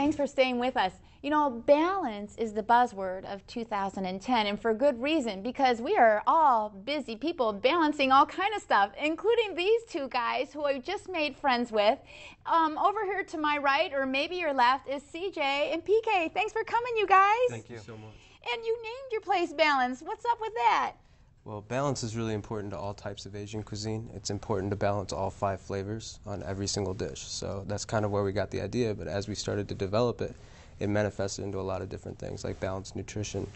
Thanks for staying with us. You know, balance is the buzzword of 2010, and for good reason, because we are all busy people balancing all kind of stuff, including these two guys who I just made friends with. Over here to my right, or maybe your left, is CJ and PK. Thanks for coming, you guys. Thank you so much. And you named your place Balance. What's up with that? Well, balance is really important to all types of Asian cuisine. It's important to balance all 5 flavors on every single dish. So that's kind of where we got the idea, but as we started to develop it, it manifested into a lot of different things like balanced nutrition,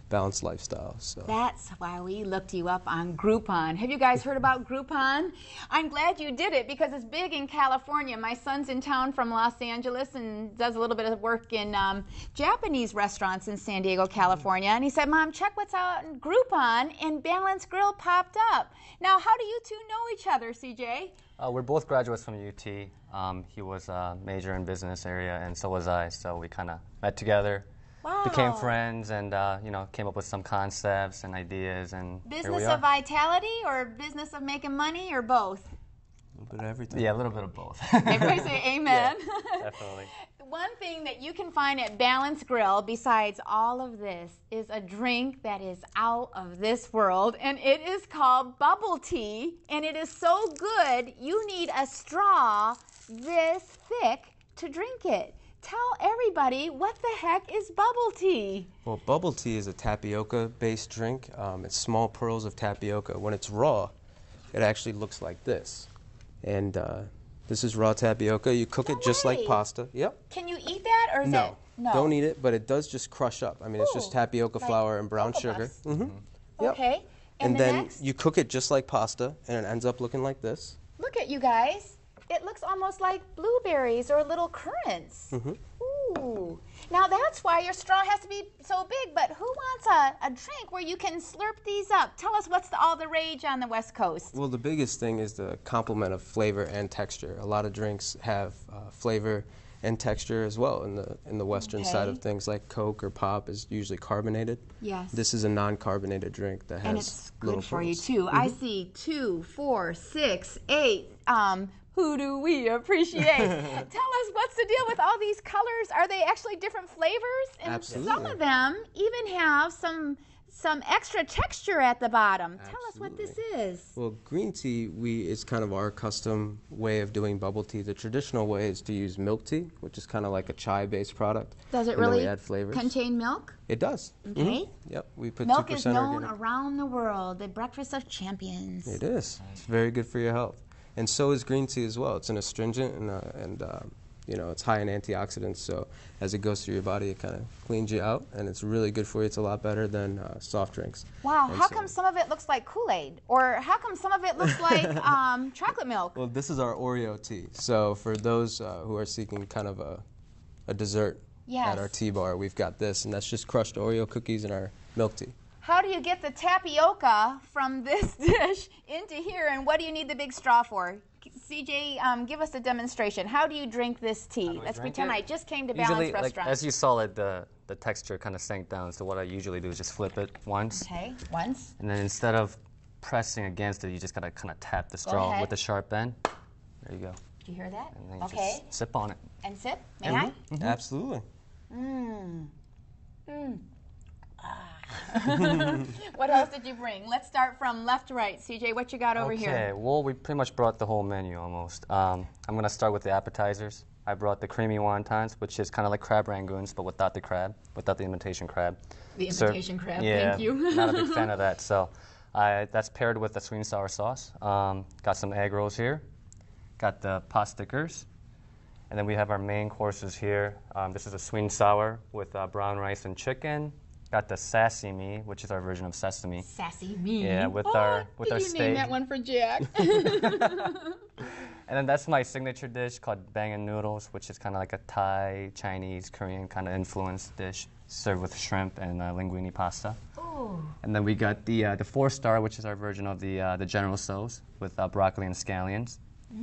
balanced lifestyle. So that's why we looked you up on Groupon. Have you guys heard about Groupon? I'm glad you did it because it's big in California. My son's in town from Los Angeles and does a little bit of work in Japanese restaurants in San Diego, California. And he said, Mom, check what's out in Groupon, and Balance Grill popped up. Now, how do you two know each other, CJ? We're both graduates from UT. He was a major in business area, and so was I. So we kind of met together, became friends, and you know, came up with some concepts and ideas. And business of vitality, or business of making money, or both? A little bit of everything. Yeah, a little bit of both. Everybody say amen. Yeah, definitely. One thing that you can find at Balance Grill, besides all of this, is a drink that is out of this world, and it is called bubble tea, and it is so good you need a straw this thick to drink it. Tell everybody, what the heck is bubble tea? Well, bubble tea is a tapioca-based drink. It's small pearls of tapioca. When it's raw, it actually looks like this. And this is raw tapioca. You cook it just like pasta. Yep. Can you eat that, or is no, no, don't eat it, but it does just crush up. I mean, it's just tapioca flour and brown sugar. Yep. Okay. And then you cook it just like pasta, and it ends up looking like this. Look at you guys. It looks almost like blueberries or little currants. Ooh. Now that's why your straw has to be so big, but who wants a drink where you can slurp these up? Tell us what's all the rage on the West Coast. Well, the biggest thing is the complement of flavor and texture. A lot of drinks have flavor and texture as well in the Western side of things, like Coke or Pop is usually carbonated. Yes. This is a non-carbonated drink that has and it's little good for you pearls. too. I see 2, 4, 6, 8. Who do we appreciate? Tell us, what's the deal with all these colors? Are they actually different flavors? And Absolutely. some of them even have some extra texture at the bottom. Tell us what this is. Well, green tea is kind of our custom way of doing bubble tea. The traditional way is to use milk tea, which is kind of like a chai-based product. Does it and then really we add flavors. contain milk? It does. Okay. Yep. We put Milk 2% is known organic. around the world, the breakfast of champions. It is. It's very good for your health. And so is green tea as well. It's an astringent, and you know, it's high in antioxidants. So as it goes through your body, it kind of cleans you out, and it's really good for you. It's a lot better than soft drinks. Wow. And How so, come some of it looks like Kool-Aid, or how come some of it looks like chocolate milk? Well, this is our Oreo tea. So for those who are seeking kind of a dessert at our tea bar, we've got this, and that's just crushed Oreo cookies in our milk tea. How do you get the tapioca from this dish into here, and what do you need the big straw for? CJ, give us a demonstration. How do you drink this tea? Let's pretend I just came to Balance Restaurant. Like, as you saw it, the texture kind of sank down, so what I usually do is just flip it once. Okay, once. And then instead of pressing against it, you just got to kind of tap the straw with the sharp end. There you go. Did you hear that? And then you just sip on it. And sip? May I? Absolutely. What else did you bring? Let's start from left to right. CJ, what you got over here? Okay, well, we pretty much brought the whole menu almost. I'm going to start with the appetizers. I brought the creamy wontons, which is kind of like crab rangoons, but without the crab, without the imitation crab. The imitation crab, yeah, thank you. Not a big fan of that. So that's paired with the sweet and sour sauce. Got some egg rolls here. Got the pot stickers. And then we have our main courses here. This is a sweet and sour with brown rice and chicken. Got the sashimi, which is our version of sesame. Sashimi. Yeah, with our Did steak. you name that one for Jack? And then that's my signature dish called bangin noodles, which is kind of like a Thai, Chinese, Korean kind of influenced dish, served with shrimp and linguine pasta. Ooh. And then we got the 4-star, which is our version of the General Tso's with broccoli and scallions.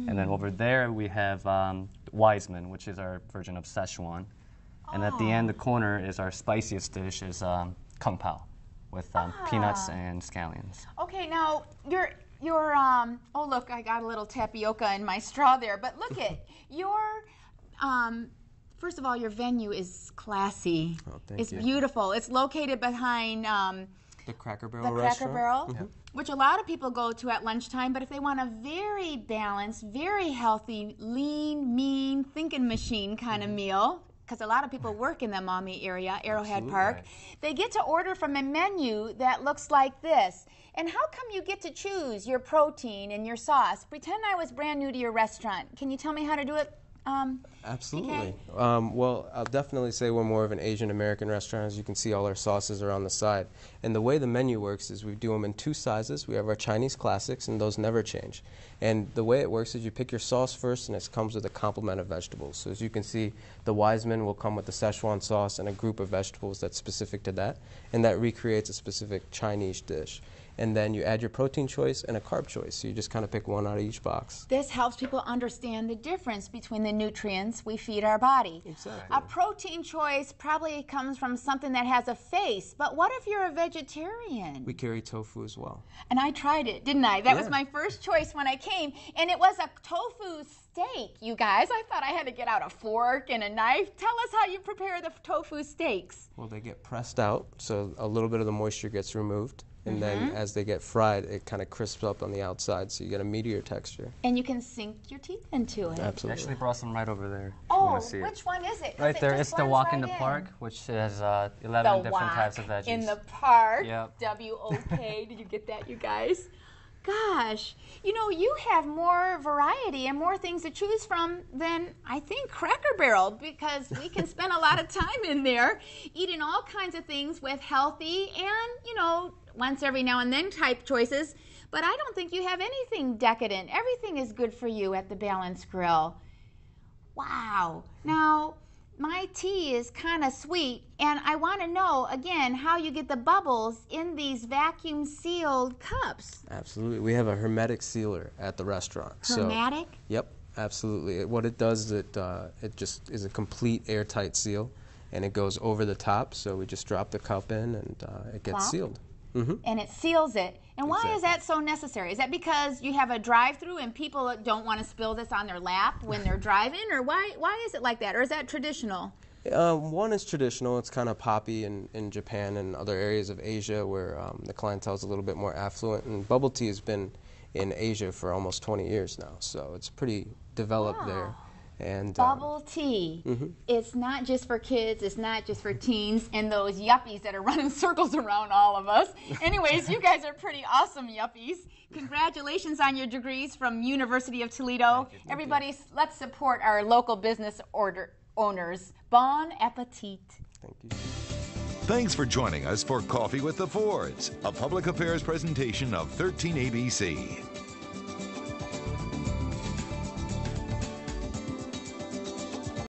And then over there we have Wiseman, which is our version of Szechuan. And at the end, the corner is our spiciest dish, is Kung Pao, with peanuts and scallions. Okay, now your oh look, I got a little tapioca in my straw there, but look at your First of all, your venue is classy. Oh, thank it's you. beautiful. It's located behind The Cracker Barrel the Cracker restaurant. Barrel, which a lot of people go to at lunchtime, but if they want a very balanced, very healthy, lean, mean, thinking machine kind of meal, because a lot of people work in the Maumee area, Arrowhead Park, they get to order from a menu that looks like this. And how come you get to choose your protein and your sauce? Pretend I was brand new to your restaurant. Can you tell me how to do it? Absolutely. PK? Well, I'll definitely say we're more of an Asian American restaurant. As you can see, all our sauces are on the side. And the way the menu works is we do them in 2 sizes. We have our Chinese classics, and those never change. And the way it works is you pick your sauce first, and it comes with a complement of vegetables. So as you can see, the Wiseman will come with the Szechuan sauce and a group of vegetables that's specific to that, and that recreates a specific Chinese dish. And then you add your protein choice and a carb choice. So you just kind of pick one out of each box. This helps people understand the difference between the nutrients we feed our body. Exactly. A protein choice probably comes from something that has a face, but what if you're a vegetarian? We carry tofu as well. And I tried it, didn't I? That was Yeah. my first choice when I came, and it was a tofu steak, you guys. I thought I had to get out a fork and a knife. Tell us how you prepare the tofu steaks. Well, they get pressed out, so a little bit of the moisture gets removed. And then as they get fried, it kind of crisps up on the outside, so you get a meatier texture. And you can sink your teeth into it. I Absolutely. actually brought some right over there. If you Oh, want to see it. which one is it? 'Cause Right it there, just it's the blends Walk right in the Park, which has 11 The different walk types of veggies. in the park. Yep. W-O-K. Did you get that, you guys? Gosh, you know, you have more variety and more things to choose from than, I think, Cracker Barrel, because we can spend a lot of time in there eating all kinds of things with healthy and, you know, once every now and then type choices. But I don't think you have anything decadent. Everything is good for you at the Balance Grill. Wow. Now, my tea is kind of sweet, and I want to know, again, how you get the bubbles in these vacuum-sealed cups. Absolutely. We have a hermetic sealer at the restaurant. Hermetic? So, yep, absolutely. What it does is it just is a complete airtight seal, and it goes over the top, so we just drop the cup in, and it gets Wow. sealed. And it seals it. And why is that so necessary? Is that because you have a drive-through and people don't want to spill this on their lap when they're driving? Or why is it like that? Or is that traditional? One is traditional. It's kind of poppy in Japan and other areas of Asia where the clientele is a little bit more affluent. And bubble tea has been in Asia for almost 20 years now, so it's pretty developed there. And Bubble tea. It's not just for kids. It's not just for teens and those yuppies that are running circles around all of us. Anyways, you guys are pretty awesome yuppies. Congratulations on your degrees from University of Toledo. Everybody, let's support our local business owners. Bon appetit. Thank you. Thanks for joining us for Coffee with the Fords, a public affairs presentation of 13ABC.